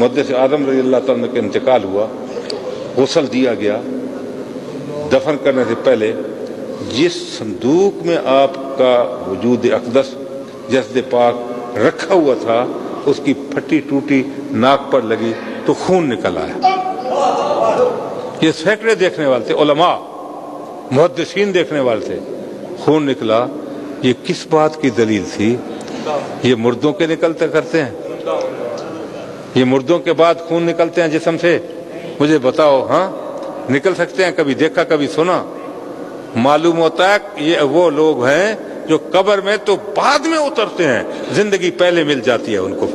محدث اعظم رضی اللہ تعالیٰ کا انتقال ہوا، غسل دیا گیا، دفن کرنے سے پہلے جس صندوق میں آپ کا وجود اقدس جسد پاک رکھا ہوا تھا اس کی پھٹی ٹوٹی ناک پر لگی تو خون نکل آیا۔ یہ سینکڑے دیکھنے والے تھے، علماء محدثین دیکھنے والے تھے، خون نکلا۔ یہ کس بات کی دلیل تھی؟ یہ مردوں کے نکلتے کرتے ہیں، یہ مردوں کے بعد خون نکلتے ہیں جسم سے؟ مجھے بتاؤ، ہاں نکل سکتے ہیں؟ کبھی دیکھا کبھی سنا؟ معلوم ہوتا ہے یہ وہ لوگ ہیں جو قبر میں تو بعد میں اترتے ہیں، زندگی پہلے مل جاتی ہے ان کو،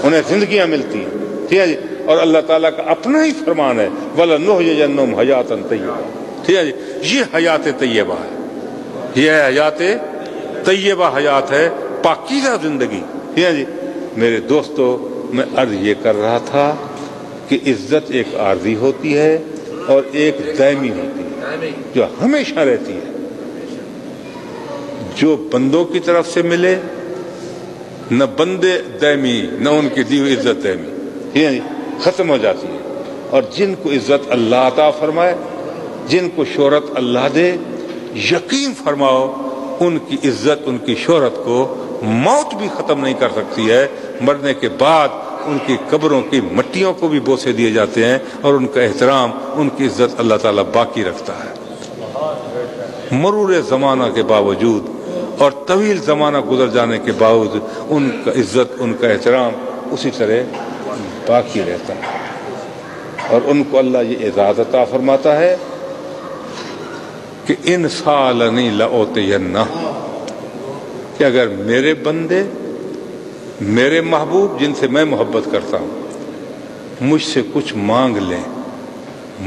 انہیں زندگیاں ملتی ہیں، ٹھیک ہے جی۔ اور اللہ تعالیٰ کا اپنا ہی فرمان ہے وَلَنُحْيِيَنَّهُمْ حَيَاةً طَيِّبَةً، ٹھیک ہے جی۔ یہ حیات طیبہ ہے، یہ حیات طیبہ حیات ہے، پاکیزہ زندگی، ٹھیک ہے جی۔ میرے دوستو، میں عرض یہ کر رہا تھا کہ عزت ایک عارضی ہوتی ہے اور ایک دائمی ہوتی ہے جو ہمیشہ رہتی ہے۔ جو بندوں کی طرف سے ملے، نہ بندے دائمی نہ ان کی دی ہوئی عزت دائمی، ٹھیک ہے جی، ختم ہو جاتی ہے۔ اور جن کو عزت اللہ عطا فرمائے، جن کو شہرت اللہ دے، یقین فرماؤ ان کی عزت، ان کی شہرت کو موت بھی ختم نہیں کر سکتی ہے۔ مرنے کے بعد ان کی قبروں کی مٹیوں کو بھی بوسے دیے جاتے ہیں اور ان کا احترام، ان کی عزت اللہ تعالیٰ باقی رکھتا ہے۔ مرور زمانہ کے باوجود اور طویل زمانہ گزر جانے کے باوجود ان کا عزت، ان کا احترام اسی طرح باقی رہتا ہے۔ اور ان کو اللہ یہ اعزاز عطا فرماتا ہے کہ ان سالنی لأوتینہ، کہ اگر میرے بندے، میرے محبوب جن سے میں محبت کرتا ہوں، مجھ سے کچھ مانگ لیں،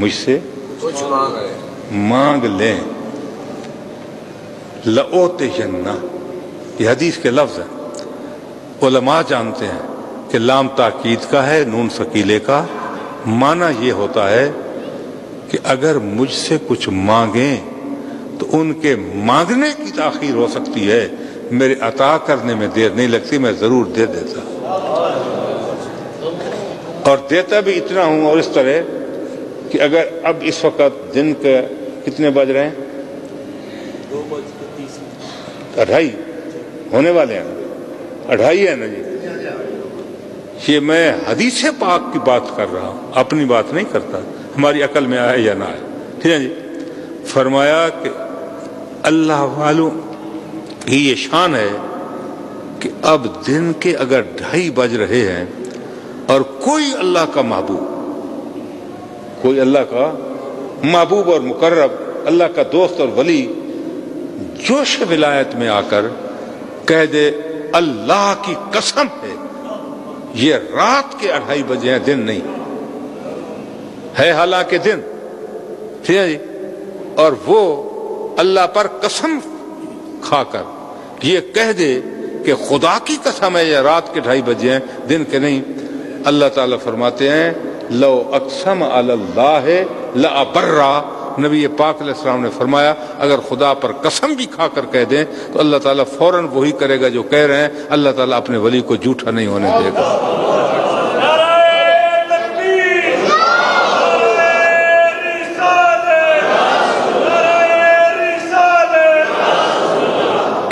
مجھ سے کچھ مانگ لیں، لأوتینہ، یہ حدیث کے لفظ ہیں۔ علماء جانتے ہیں کہ لام تاکید کا ہے، نون ثقیلے کا، معنی یہ ہوتا ہے کہ اگر مجھ سے کچھ مانگیں تو ان کے مانگنے کی تاخیر ہو سکتی ہے، میرے عطا کرنے میں دیر نہیں لگتی، میں ضرور دے دیتا، اور دیتا بھی اتنا ہوں۔ اور اس طرح کہ اگر اب اس وقت دن کے کتنے بج رہے ہیں؟ 2:30 ہونے والے ہیں، 2:30 ہے نا جی۔ یہ میں حدیث پاک کی بات کر رہا ہوں، اپنی بات نہیں کرتا، ہماری عقل میں آئے یا نہ آئے، ٹھیک ہے جی۔ فرمایا کہ اللہ والوں کی یہ شان ہے کہ اب دن کے اگر 2:30 بج رہے ہیں اور کوئی اللہ کا محبوب، کوئی اللہ کا محبوب اور مقرب، اللہ کا دوست اور ولی جوش ولایت میں آ کر کہہ دے اللہ کی قسم ہے یہ رات کے 2:30 بجے ہیں، دن نہیں ہے، حالانکہ دن، ٹھیک ہے جی، اور وہ اللہ پر قسم کھا کر یہ کہہ دے کہ خدا کی قسم ہے یہ رات کے 2:30 بجے ہیں، دن کے نہیں، اللہ تعالیٰ فرماتے ہیں لو اقسم علی اللہ لابرہ، نبی پاک علیہ السلام نے فرمایا اگر خدا پر قسم بھی کھا کر کہہ دیں تو اللہ تعالیٰ فوراً وہی کرے گا جو کہہ رہے ہیں، اللہ تعالیٰ اپنے ولی کو جھوٹا نہیں ہونے دے گا۔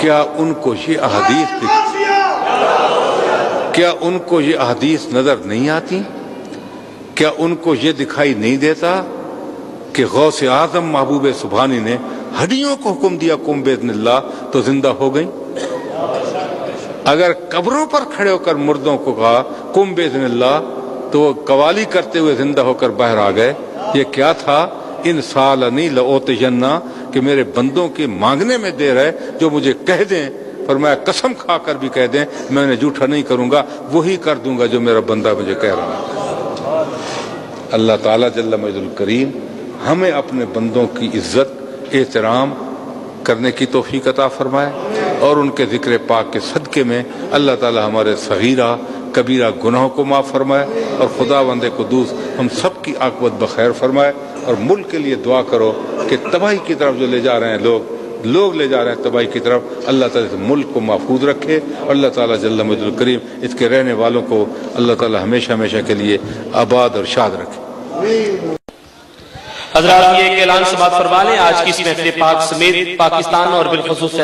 کیا ان کو یہ احادیث کیا ان کو یہ احادیث نظر نہیں آتی؟ کیا ان کو یہ دکھائی نہیں دیتا کہ غوث اعظم محبوب سبحانی نے ہڈیوں کو حکم دیا قم باذن اللہ تو زندہ ہو گئیں؟ اگر قبروں پر کھڑے ہو کر مردوں کو کہا قم باذن اللہ تو وہ قوالی کرتے ہوئے زندہ ہو کر باہر آ گئے۔ یہ کیا تھا؟ ان سالنی لأوتینہ، کہ میرے بندوں کے مانگنے میں دیر ہے، جو مجھے کہہ دیں، فرمایا قسم کھا کر بھی کہہ دیں میں انہیں جھوٹا نہیں کروں گا، وہی کر دوں گا جو میرا بندہ مجھے کہہ رہا ہے۔ اللہ تعالیٰ جل مجد الکریم ہمیں اپنے بندوں کی عزت، احترام کرنے کی توفیق عطا فرمائے، اور ان کے ذکر پاک کے صدقے میں اللہ تعالیٰ ہمارے صغیرہ کبیرہ گناہوں کو معاف فرمائے، اور خدا بند قدوس ہم سب کی عاقبت بخیر فرمائے۔ اور ملک کے لیے دعا کرو کہ تباہی کی طرف جو لے جا رہے ہیں لوگ، لوگ لے جا رہے ہیں تباہی کی طرف، اللہ تعالیٰ اس ملک کو محفوظ رکھے، اور اللہ تعالیٰ جل مجد الکریم اس کے رہنے والوں کو اللہ تعالیٰ ہمیشہ ہمیشہ کے لیے آباد اور شاد رکھے۔ حضرات یہ ایک اعلان سماعت فرما لیں، آج کی اس محفل پاک سمیت پاکستان اور بالخصوص